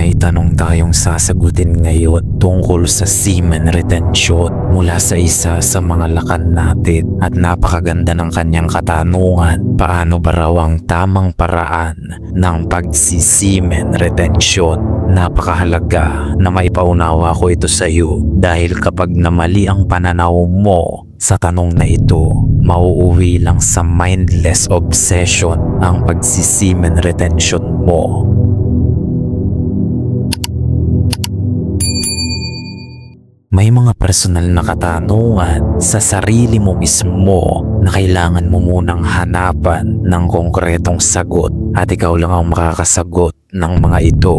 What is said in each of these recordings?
May tanong tayong sasagutin ngayon tungkol sa semen retention mula sa isa sa mga lakan natin at napakaganda ng kanyang katanungan. Paano ba raw ang tamang paraan ng pagsisemen retention? Napakahalaga na maipaunawa ko ito sa iyo dahil kapag namali ang pananaw mo sa tanong na ito, mauuwi lang sa mindless obsession ang pagsisemen retention mo. May mga personal na katanungan sa sarili mo mismo na kailangan mo munang hanapan ng konkretong sagot at ikaw lang ang makakasagot ng mga ito.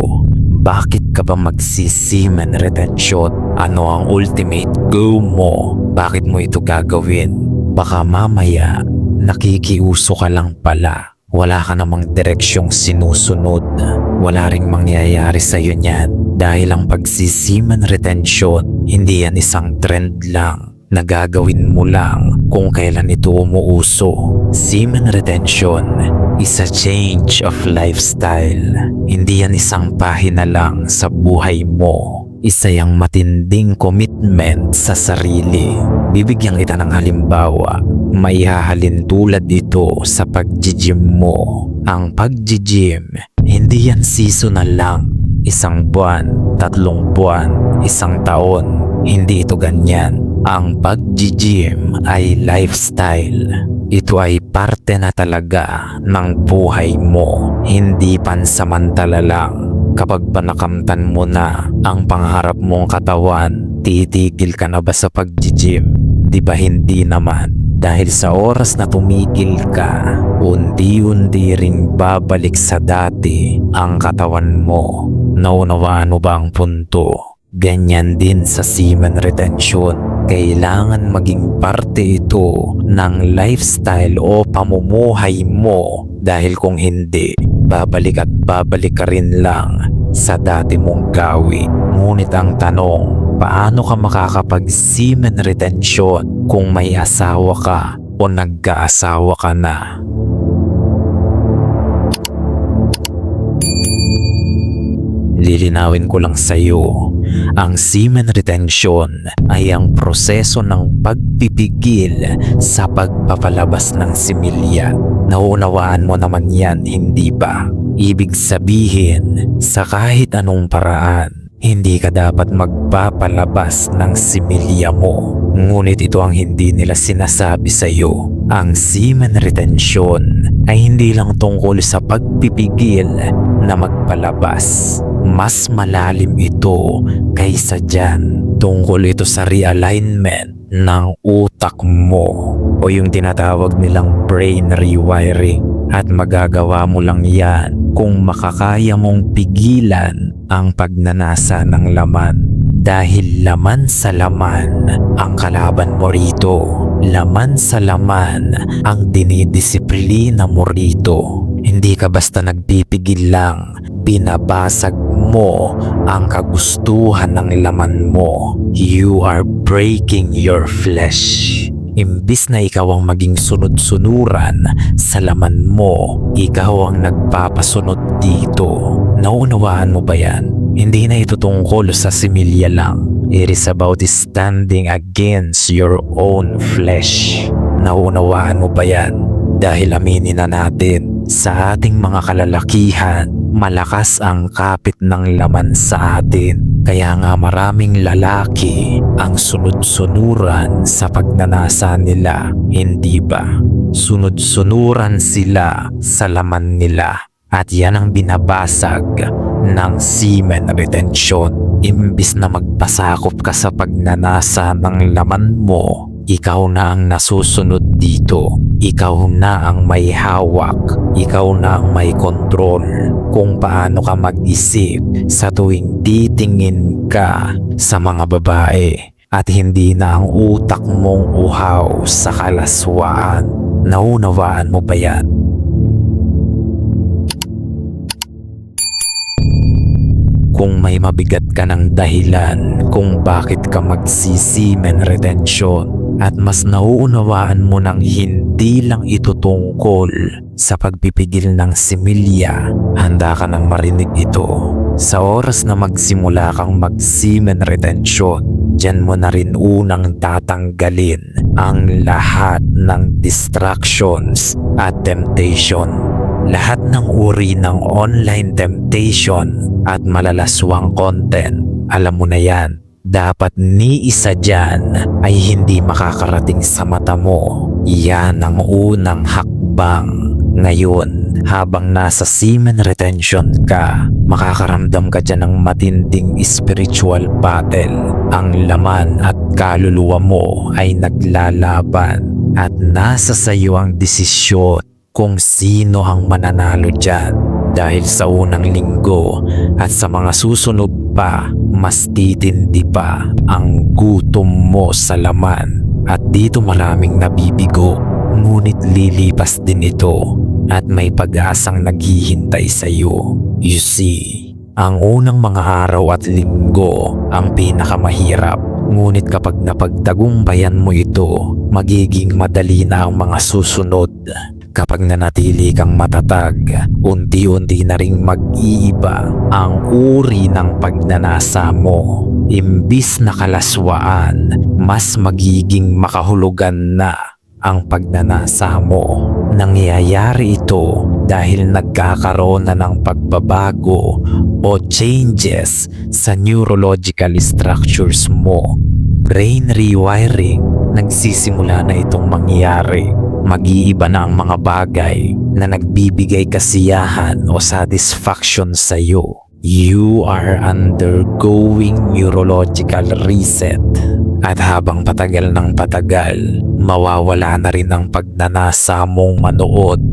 Bakit ka ba magsisemen retention? Ano ang ultimate goal mo? Bakit mo ito gagawin? Baka mamaya nakikiuso ka lang pala. Wala ka namang direksyong sinusunod. Wala ring mangyayari sa iyo niyan dahil ang pagsisemen retention hindi yan isang trend lang na gagawin mo lang kung kailan ito umuuso. Semen retention is a change of lifestyle. Hindi yan isang pahina lang sa buhay mo. Isa yang matinding commitment sa sarili. Bibigyan kita ng halimbawa. May hahalin tulad ito sa pag-gym mo. Ang pag-gym, hindi yan seasonal lang. Isang buwan, 3 buwan, 1 taon. Hindi ito ganyan. Ang pag-gym ay lifestyle. Ito ay parte na talaga ng buhay mo. Hindi pansamantala lang. Kapag ba nakamtan mo na ang pangarap mong katawan, titigil ka na ba sa pag-gym? Di ba hindi naman? Dahil sa oras na tumigil ka, unti-unti ring babalik sa dati ang katawan mo. Naunawaan mo ba ang punto? Ganyan din sa semen retention. Kailangan maging parte ito ng lifestyle o pamumuhay mo dahil kung hindi, babalik at babalik ka rin lang sa dati mong gawin. Ngunit ang tanong, paano ka makakapag-semen retention kung may asawa ka o nagkaasawa ka na? Lilinawin ko lang sa iyo, ang semen retention ay ang proseso ng pagpipigil sa pagpapalabas ng similya. Nauunawaan mo naman yan, hindi ba? Ibig sabihin, sa kahit anong paraan, hindi ka dapat magpapalabas ng similya mo. Ngunit ito ang hindi nila sinasabi sa iyo. Ang semen retention ay hindi lang tungkol sa pagpipigil na magpalabas. Mas malalim ito kaysa dyan. Tungkol ito sa realignment ng utak mo o yung tinatawag nilang brain rewiring. At magagawa mo lang yan kung makakaya mong pigilan ang pagnanasa ng laman. Dahil laman sa laman ang kalaban mo rito. Laman sa laman ang dinidisiplina mo rito. Hindi ka basta nagpipigil lang, binabasag mo ang kagustuhan ng laman mo. You are breaking your flesh. Imbis na ikaw ang maging sunod-sunuran sa laman mo, ikaw ang nagpapasunod dito. Naunawaan mo ba yan? Hindi na ito tungkol sa similya lang. It is about standing against your own flesh. Naunawaan mo ba yan? Dahil aminin na natin, sa ating mga kalalakihan, malakas ang kapit ng laman sa atin. Kaya nga maraming lalaki ang sunod-sunuran sa pagnanasa nila, hindi ba? Sunod-sunuran sila sa laman nila. At yan ang binabasag ng semen retention. Imbis na magpasakop ka sa pagnanasa ng laman mo, ikaw na ang nasusunod dito. Ikaw na ang may hawak. Ikaw na ang may kontrol kung paano ka mag-isip sa tuwing titingin ka sa mga babae at hindi na ang utak mong uhaw sa kalaswaan. Naunawaan mo ba yan? Kung may mabigat ka ng dahilan kung bakit ka magsisemen retention at mas nauunawaan mo ng hindi hindi lang ito tungkol sa pagpipigil ng similya. Handa ka nang marinig ito. Sa oras na magsimula kang mag-semen retention, diyan mo na rin unang tatanggalin ang lahat ng distractions at temptation. Lahat ng uri ng online temptation at malalaswang content, alam mo na yan. Dapat ni isa dyan ay hindi makakarating sa mata mo. Yan ang unang hakbang. Ngayon, habang nasa semen retention ka, makakaramdam ka dyan ng matinding spiritual battle. Ang laman at kaluluwa mo ay naglalaban at nasa sayo ang desisyon kung sino ang mananalo dyan. Dahil sa unang linggo at sa mga susunod pa, mas titindi pa ang gutom mo sa laman. At dito maraming nabibigo, ngunit lilipas din ito at may pag-asang naghihintay sa iyo. You see, ang unang mga araw at linggo ang pinakamahirap. Ngunit kapag napagtagumpayan mo ito, magiging madali na ang mga susunod. Kapag nanatili kang matatag, unti-unti na ring mag-iiba ang uri ng pagnanasa mo. Imbis na kalaswaan, mas magiging makahulugan na ang pagnanasa mo. Nangyayari ito dahil nagkakaroon na ng pagbabago o changes sa neurological structures mo. Brain rewiring, nagsisimula na itong mangyari. Mag-iiba na ang mga bagay na nagbibigay kasiyahan o satisfaction sa iyo. You are undergoing neurological reset. At habang patagal ng patagal, mawawala na rin ang pagnanasa mong manood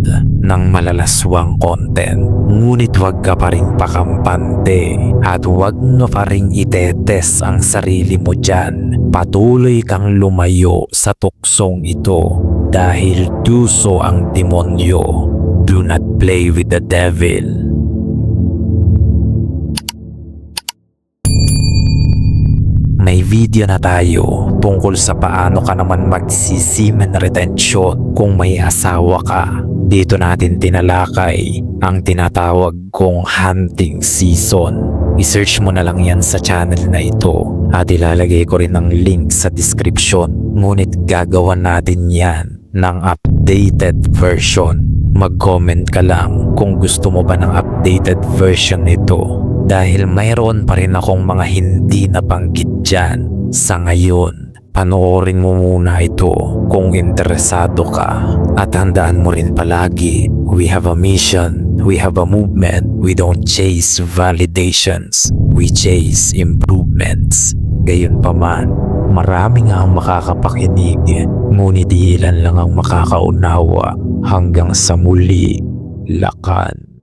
ng malalaswang content. Ngunit huwag ka pa rin pakampante at huwag mo pa rin itetes ang sarili mo dyan. Patuloy kang lumayo sa tuksong ito dahil tuso ang demonyo. Do not play with the devil. May video na tayo tungkol sa paano ka naman magsisemen retention kung may asawa ka. Dito natin tinalakay ang tinatawag kong hunting season. I-search mo na lang yan sa channel na ito at ilalagay ko rin ang link sa description. Ngunit gagawan natin yan ng updated version. Mag-comment ka lang kung gusto mo ba ng updated version nito. Dahil mayroon pa rin akong mga hindi nabanggit dyan sa ngayon. Panoorin mo muna ito kung interesado ka. At tandaan mo rin palagi, we have a mission, we have a movement. We don't chase validations, we chase improvements. Gayunpaman, marami nga ang makakapakinig, ngunit ilan lang ang makakaunawa. Hanggang sa muli, lakan.